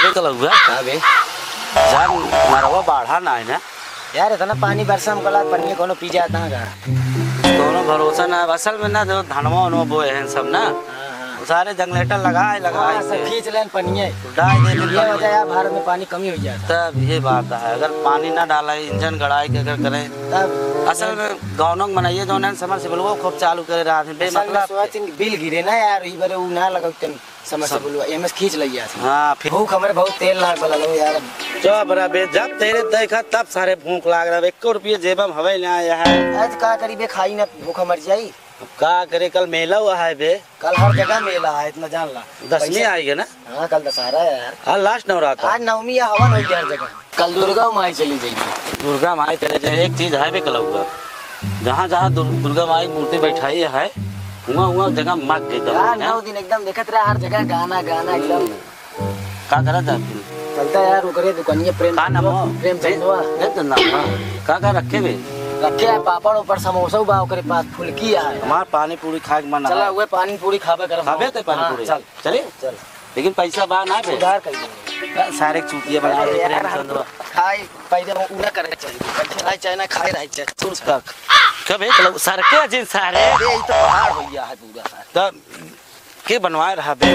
अबे कल हुआ का बे जान मरवा बाढ़ा ना है ना यार इतना पानी बरसा में कला पन्नी कोनो पी जाता है दोनों भरोसा ना असल में ना जो धनवा उनवा बोए हैं सब ना सारे जंगलेटर लगाए सब खींच लें पनिये डाल दे ये वजह यार भारत में पानी कमी हो जाता तब ये बात है। अगर पानी ना डाला इंजन गड़ाई के अगर करें तब असल में गाँव में बनाइए जो है समर से बोलो खूब चालू करे रहा थे मतलब बिल गिरे ना यार ई बारे उ ना लगन समझ से बोलवा एमएस खींच लिया हाँ फिर भूख हमारे बहुत तेल लाग वाला लो यार जो बड़ा बे जब तेरे देखा तब सारे भूख लाग रहा 1 रुपये जेब में हवे ना आया है आज का करीबे खाई ना भूख मर जाई का करे कल मेला हुआ है बे कल हर जगह मेला है इतना जान ला 10वीं आएगी ना हाँ कल दशहरा है यार हाँ लास्ट नवरात्र आज नवमी या हवन हो हर जगह कल दुर्गा माई चली जाएगी दुर्गा माई चले जाए एक चीज है बे कल हुआ जहाँ जहाँ दुर्गा माई मूर्ति बैठाई है वहाँ जगह मग गई 9 दिन एकदम देखत रहा हर जगह गाना गाना एकदम का करा था चलता यार उकरे दुकानिए प्रेम का नाम प्रेम चंदवा का रखे बे रखे है पापड़ ऊपर समोसा बा ओकरे पास फुलकी है हमार पानी पूरी खाए के मन चला हुए पानी पूरी खाबे कर खाबे ते पानी पूरी चल चले चल लेकिन पैसा बा ना बे उधार कर दे सारे चूतिया बना दे प्रेम चंदवा खाए पहले वो उना करे चाहिए खाए चाहे ना खाए रहे चाहिए तुम तक कबे चलो सारे के जिन सारे ये तो पहाड़ हो गया है पूरा सारा तब के बनवाए रहा बे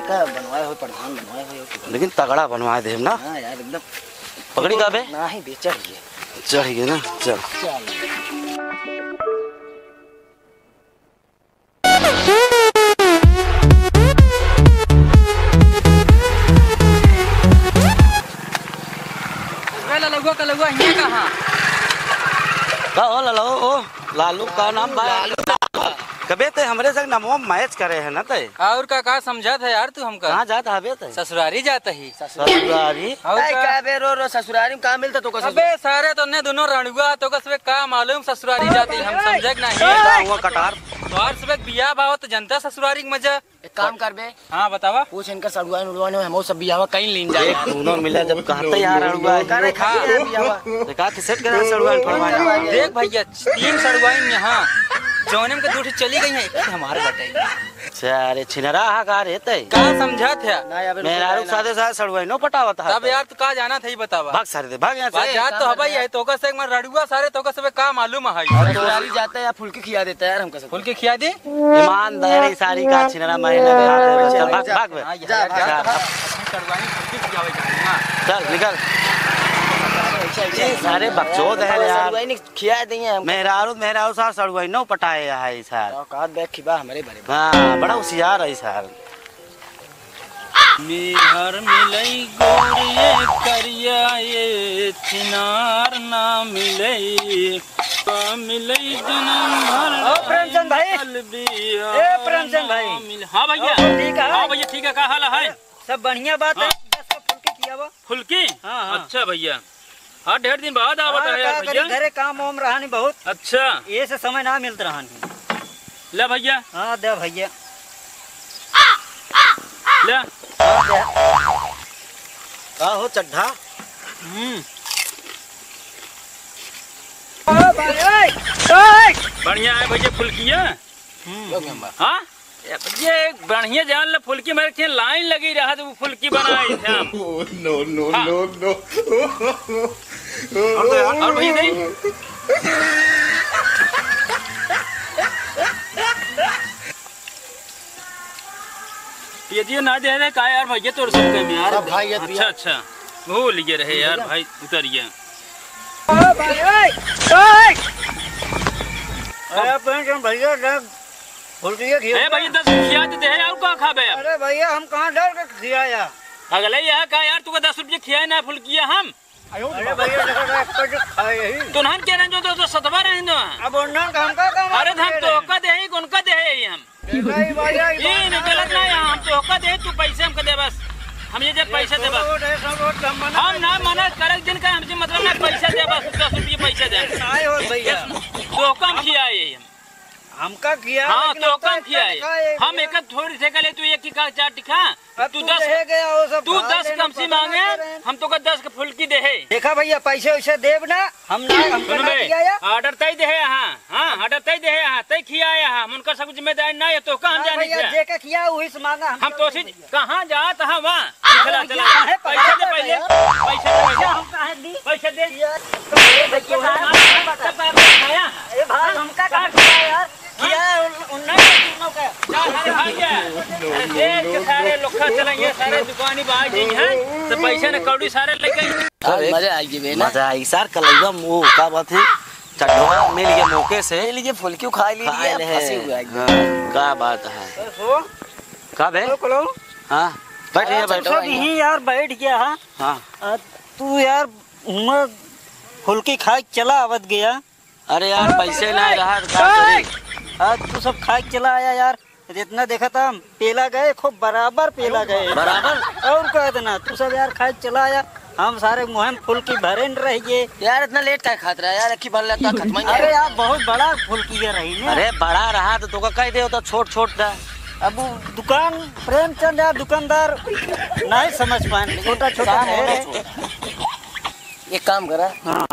का बनवाए हो प्रधान बनवाए हो लेकिन तगड़ा बनवाए दे ना हां यार एकदम पकड़ी का बे ना ही बेचड़ गए चढ़ गए ना चल ललुआ ये कहाँ का हो ओ लालू का नाम कबे ते हमरे संग नमो मैच करे है ना ते और का समझा था यार तू हमका कहाँ जाता हबे ते ससुरारी जाता ही ससुरारी और का बे रो ससुरारी में का मिलता तो अबे सारे तो ने दोनों रणुआ तो कसबे का मालूम ससुरारी जाती हम समझे नहीं हुआ कटार और सबे बियाह बाव तो जनता ससुरारी के मजा एक काम कर बे हां बतावा पूछ इनका सड़ुआ नुड़वा ने हम सब बियाह कहीं लीन जाए दोनों मिला जब कहते यार अड़ुआ करे खा बियाह तो का के सेट करा सड़ुआ फरमाया देख भैया 3 सड़ुआइन यहां जोनम के दूठ चली गई है एक हमारे बताई सारे छिनरा हा का रहते का समझा था मेरा रुक साथे साथ सड़ुआ नो पटावत है तब यार तू का जाना था ही बतावा भाग सारे दे भाग यहां से जा तो हवाई है तो का से मैं रड़ुआ सारे तो का सबे का मालूम है ससुरारी जाता है या फुलकी खिया देता है यार हमका सब फुलकी खिया दे ईमानदारी सारी का छिनरा महीने में चल भाग भाग चल निकल सारे बकचोद है यार खिया देंगे मेहरारू सार सड़ुआ नो पटाए है सार औकात बैग खिबा हमारे बारे में हां बड़ा होशियार है सार मेहर मिलई गोरिये करिया ये चिनार ना मिलई मिलई जन्म भर ओ प्रेमचंद भाई ए प्रेमचंद भाई हां भैया ठीक है हां भैया ठीक है का हाल है सब बढ़िया बात है फुलकी किया वो फुलकी अच्छा भैया हाँ 1.5 दिन बाद आवत है यार भैया घरे काम वाम रहा नहीं बहुत अच्छा ये से समय ना मिलता रहा नहीं ले भैया हाँ दे भैया ले का हो चड्ढा बढ़िया है भैया फुलकिया हाँ ये बढ़िया जान ले फुलकी मेरे के लाइन लगी रहा तो वो फुलकी बनाई थे हम नो और भैया नहीं ये ना दे रहे का यार भैया तोड़ सकते हैं यार भाई अच्छा भूल गए रहे यार भाई उतरिए भैया फुलकी खिया भैया 10 खिया देते हैं और का खाबे अरे भैया हम कहाँ डर के खियाया अगले यार का यार तू 10 रुपये खिया ना फुलकिया हम अरे भैया खाए तो हम कह रहे जो सतवा रहे दो अब हम का काम अरे हम तो का दे उनका दे हम ये गलत ना हम तो का दे तू पैसे हमको दे बस हम ये जब पैसे दे बस हम ना मना करे दिन का हमसे मतलब ना पैसा दे बस 10 रुपये पैसे दे तो कम किया है हमका किया हाँ तो कम किया है हम एक थोड़ी से ले तू एक का 4 टिका तू 10 कम से मांगे हम तो का 10 का फुलकी दे है देखा भैया पैसे वैसे देव ना हम ना ऑर्डर तय दे है हाँ ऑर्डर तय दे है तय खिया है उनका सब जिम्मेदारी ना है तो कहाँ जाने जे का किया वही से मांगा हम तो कहाँ जात है वहाँ चला चला दे भाई हमका काट दिया यार किया सारे लोग चलेंगे सारे दुकानी बाहर जी हैं तो पैसे न कौड़ी सारे लेके मजा आई जी बेना मजा आई सर कलैया मुंह का बात है चटवा मिल गया मौके से ले लीजिए फुल क्यों खा लीजिए फंसे हुए हैं। क्या बात है कब है हाँ बैठिए बैठो यही यार बैठ गया हाँ तू यार उमर फुल्की खा चला आवत गया अरे यार पैसे नहीं रहा तो क्या करें? आज तू सब खा चला आया यार जितना देखा था पेला गए खूब बराबर पेला गए बराबर और कह देना तू सब यार खा चला आया हम सारे मुहिम फुल्की भरे न रहिए यार इतना लेट क्या खाता रहा यार अखी भर लेता खत्म ही अरे यार बहुत बड़ा फुल्की रही ने अरे बड़ा रहा तो तू कह दे तो छोट छोट था अब दुकान प्रेमचंद यार दुकानदार नहीं समझ पाए छोटा छोटा है एक काम करा हाँ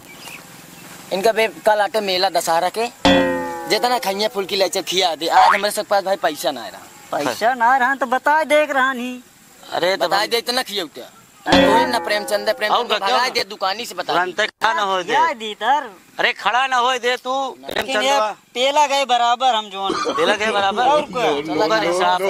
इनका बे कल आके मेला दशहरा के जितना खाइए फुल्की ले चल खिया दे आज हमारे सब पास भाई पैसा ना रहा पैसा ना रहा तो बता देख रहा नहीं अरे तो बता दे इतना खिया उठा कोई ना प्रेमचंद प्रेमचंद भगा दे दुकानी से बता तुरंत खड़ा ना हो दे क्या दीतर अरे खड़ा ना हो दे तू लेकिन ये पेला गए बराबर हम जोन पेला के बराबर ओकर हिसाब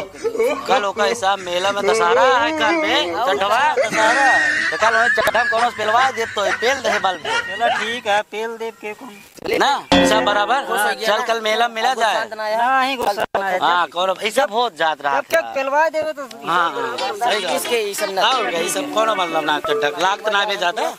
कल ओकर हिसाब मेला में दशहरा है कल में चटवा दशहरा तो कल वही चटम कोनो पेलवा दे तो पेल दे बाल पे चलो ठीक है पेल देव के कौन ना सब बराबर चल कल मेला मिला जाए नहीं गुस्सा ना है हाँ कौन ऐसा बहुत जात रहा जब तक पेलवा देवे तो हाँ सही किसके ये सब ना सब कोनो मतलब ना लाग तो ना भी जाता